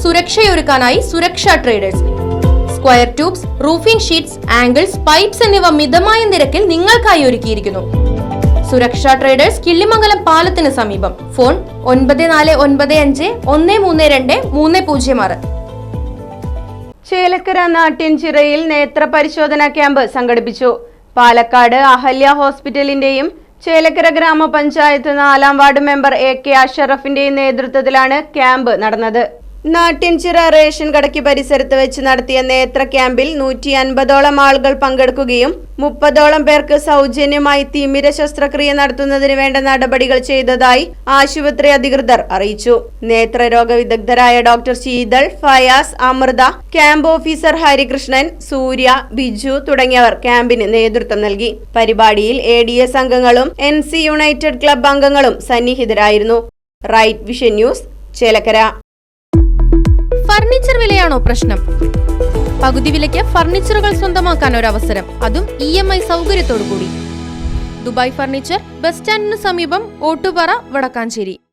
സുരക്ഷയൊരുക്കാനായി സുരക്ഷാ traders. Square tubes, roofing sheets, angles, pipes എന്നിവ മിതമായ നിരക്കിൽ നിങ്ങൾക്കായി ഒരുക്കിയിരിക്കുന്നു. സുരക്ഷാ ട്രേഡേഴ്സ്, കിള്ളിമംഗലം പാലത്തിന് സമീപം. ഫോൺ 9495132306. ചേലക്കര നാട്യൻചിറയിൽ നേത്ര പരിശോധനാ ക്യാമ്പ് സംഘടിപ്പിച്ചു. പാലക്കാട് അഹല്യ ഹോസ്പിറ്റലിന്റെയും ചേലക്കര ഗ്രാമപഞ്ചായത്ത് 4-ാം വാർഡ് മെമ്പർ AK അഷറഫിന്റെയും നേതൃത്വത്തിലാണ് ക്യാമ്പ് നടന്നത്. നാട്യൻചിറ റേഷൻ കടയ്ക്ക് പരിസരത്ത് വെച്ച് നടത്തിയ നേത്ര ക്യാമ്പിൽ 150ഓളം ആളുകൾ പങ്കെടുക്കുകയും 30ഓളം പേർക്ക് സൗജന്യമായി തിമിര ശസ്ത്രക്രിയ നടത്തുന്നതിന് വേണ്ട നടപടികൾ ചെയ്തതായി ആശുപത്രി അധികൃതർ അറിയിച്ചു. നേത്രരോഗ വിദഗ്ധരായ doctor Sheetal, Fayas, Amrita, camp officer Harikrishnan, Surya, Biju തുടങ്ങിയവർ ക്യാമ്പിന് നേതൃത്വം നൽകി. പരിപാടിയിൽ ADS അംഗങ്ങളും NC യുണൈറ്റഡ് ക്ലബ് അംഗങ്ങളും സന്നിഹിതരായിരുന്നു. Right Vision News, Chelakkara. Furniture വിലയാണോ പ്രശ്നം? പകുതി വിലയ്ക്ക് ഫർണിച്ചറുകൾ സ്വന്തമാക്കാൻ ഒരു അവസരം, അതും EMI സൗകര്യത്തോടു കൂടി. ദുബായ് ഫർണിച്ചർ, ബസ് സ്റ്റാൻഡിന് സമീപം, ഓട്ടുപാറ, വടക്കാഞ്ചേരി.